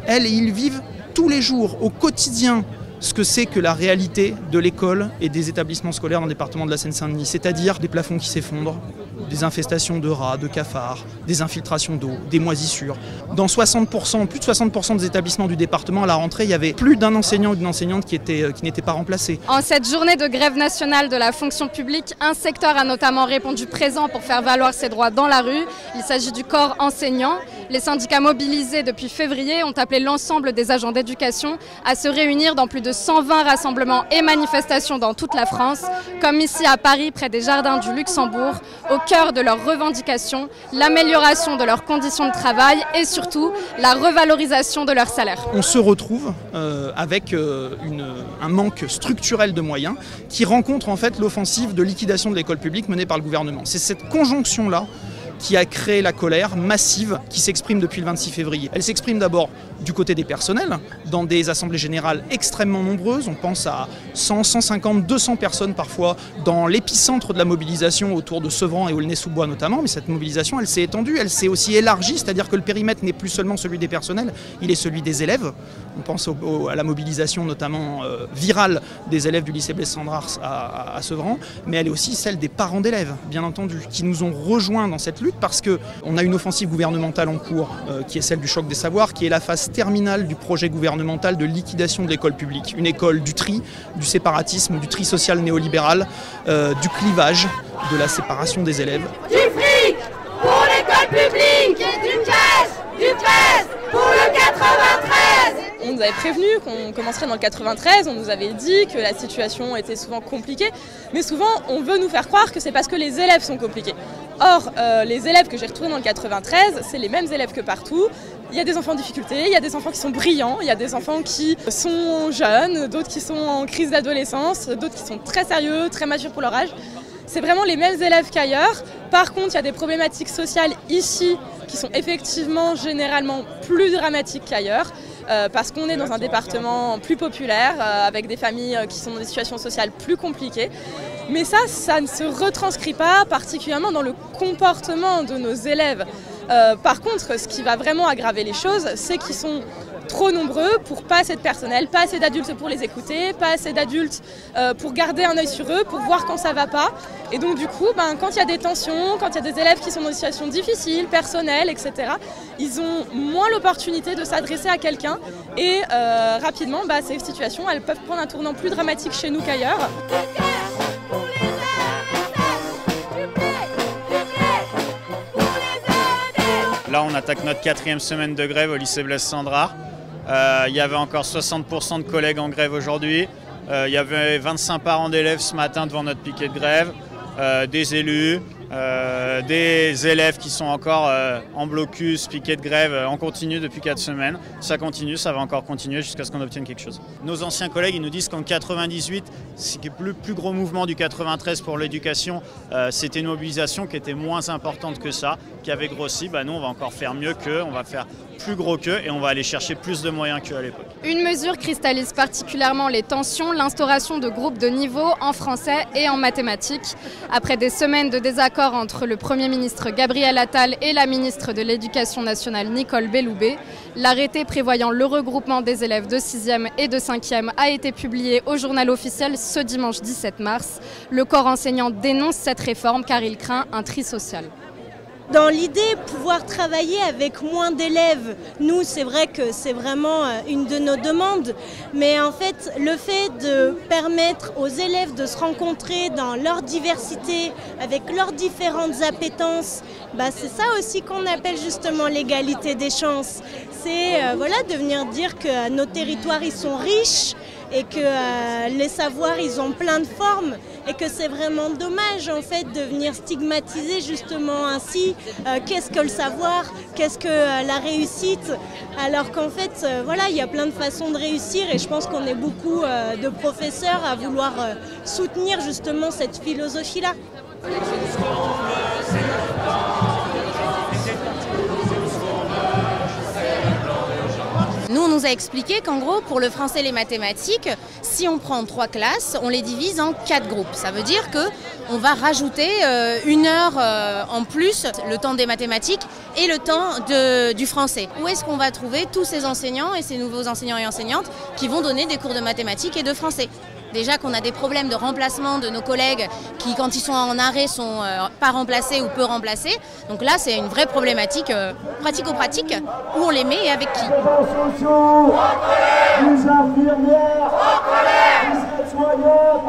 Elles et ils vivent tous les jours, au quotidien, ce que c'est que la réalité de l'école et des établissements scolaires dans le département de la Seine-Saint-Denis, c'est-à-dire des plafonds qui s'effondrent, des infestations de rats, de cafards, des infiltrations d'eau, des moisissures. Dans 60%, plus de 60% des établissements du département, à la rentrée, il y avait plus d'un enseignant ou d'une enseignante qui n'était pas remplacé. En cette journée de grève nationale de la fonction publique, un secteur a notamment répondu présent pour faire valoir ses droits dans la rue. Il s'agit du corps enseignant. Les syndicats mobilisés depuis février ont appelé l'ensemble des agents d'éducation à se réunir dans plus de 120 rassemblements et manifestations dans toute la France, comme ici à Paris, près des Jardins du Luxembourg, au cœur de leurs revendications, l'amélioration de leurs conditions de travail et surtout la revalorisation de leur salaire. On se retrouve avec un manque structurel de moyens qui rencontre en fait l'offensive de liquidation de l'école publique menée par le gouvernement. C'est cette conjonction-là qui a créé la colère massive qui s'exprime depuis le 26 février. Elle s'exprime d'abord du côté des personnels, dans des assemblées générales extrêmement nombreuses. On pense à 100, 150, 200 personnes parfois dans l'épicentre de la mobilisation autour de Sevran et Aulnay-sous-Bois notamment. Mais cette mobilisation, elle s'est étendue, elle s'est aussi élargie, c'est-à-dire que le périmètre n'est plus seulement celui des personnels, il est celui des élèves. On pense à la mobilisation notamment virale des élèves du lycée Blaise Cendrars à Sevran, mais elle est aussi celle des parents d'élèves, bien entendu, qui nous ont rejoints dans cette lutte parce qu'on a une offensive gouvernementale en cours qui est celle du choc des savoirs, qui est la phase terminale du projet gouvernemental de liquidation de l'école publique. Une école du tri, du séparatisme, du tri social néolibéral, du clivage, de la séparation des élèves. Du fric pour l'école publique et du cash pour le 93. On nous avait prévenu qu'on commencerait dans le 93, on nous avait dit que la situation était souvent compliquée, mais souvent on veut nous faire croire que c'est parce que les élèves sont compliqués. Or, les élèves que j'ai retrouvés dans le 93, c'est les mêmes élèves que partout. Il y a des enfants en difficulté, il y a des enfants qui sont brillants, il y a des enfants qui sont jeunes, d'autres qui sont en crise d'adolescence, d'autres qui sont très sérieux, très matures pour leur âge. C'est vraiment les mêmes élèves qu'ailleurs. Par contre, il y a des problématiques sociales ici qui sont effectivement généralement plus dramatiques qu'ailleurs. Parce qu'on est dans un département plus populaire, avec des familles qui sont dans des situations sociales plus compliquées. Mais ça ne se retranscrit pas particulièrement dans le comportement de nos élèves. Par contre, ce qui va vraiment aggraver les choses, c'est qu'ils sont trop nombreux pour pas assez de personnel, pas assez d'adultes pour les écouter, pas assez d'adultes pour garder un œil sur eux, pour voir quand ça va pas. Et donc du coup, quand il y a des tensions, quand il y a des élèves qui sont dans des situations difficiles, personnelles, etc., ils ont moins l'opportunité de s'adresser à quelqu'un et rapidement, ces situations, elles peuvent prendre un tournant plus dramatique chez nous qu'ailleurs. Là, on attaque notre 4e semaine de grève au lycée Blaise Cendrars. Il y avait encore 60% de collègues en grève aujourd'hui. Il y avait 25 parents d'élèves ce matin devant notre piquet de grève, des élus, des élèves qui sont encore en blocus, piquet de grève en continu depuis 4 semaines. Ça continue, ça va encore continuer jusqu'à ce qu'on obtienne quelque chose. Nos anciens collègues ils nous disent qu'en 98, c'est le plus gros mouvement du 93 pour l'éducation, c'était une mobilisation qui était moins importante que ça, qui avait grossi. Nous, on va encore faire mieux qu'eux, on va faire plus gros qu'eux et on va aller chercher plus de moyens qu'eux à l'époque. Une mesure cristallise particulièrement les tensions, l'instauration de groupes de niveau en français et en mathématiques. Après des semaines de désaccords entre le Premier ministre Gabriel Attal et la ministre de l'Éducation nationale Nicole Belloubet, l'arrêté prévoyant le regroupement des élèves de 6e et de 5e a été publié au journal officiel ce dimanche 17 mars. Le corps enseignant dénonce cette réforme car il craint un tri social. Dans l'idée, pouvoir travailler avec moins d'élèves, nous c'est vrai que c'est vraiment une de nos demandes, mais en fait le fait de permettre aux élèves de se rencontrer dans leur diversité, avec leurs différentes appétences, c'est ça aussi qu'on appelle justement l'égalité des chances. C'est de venir dire que nos territoires ils sont riches, et que les savoirs ils ont plein de formes et que c'est vraiment dommage en fait de venir stigmatiser justement ainsi qu'est-ce que le savoir, qu'est-ce que la réussite, alors qu'en fait il y a plein de façons de réussir et je pense qu'on est beaucoup de professeurs à vouloir soutenir justement cette philosophie-là. Nous, on nous nous a expliqué qu'en gros, pour le français et les mathématiques, si on prend 3 classes, on les divise en 4 groupes. Ça veut dire qu'on va rajouter 1 heure en plus, le temps des mathématiques et le temps du français. Où est-ce qu'on va trouver tous ces enseignants et ces nouveaux enseignants et enseignantes qui vont donner des cours de mathématiques et de français? Déjà qu'on a des problèmes de remplacement de nos collègues qui, quand ils sont en arrêt, sont pas remplacés ou peu remplacés. Donc là, c'est une vraie problématique pratico-pratique où on les met et avec qui. Les infirmières, les aides-soignantes,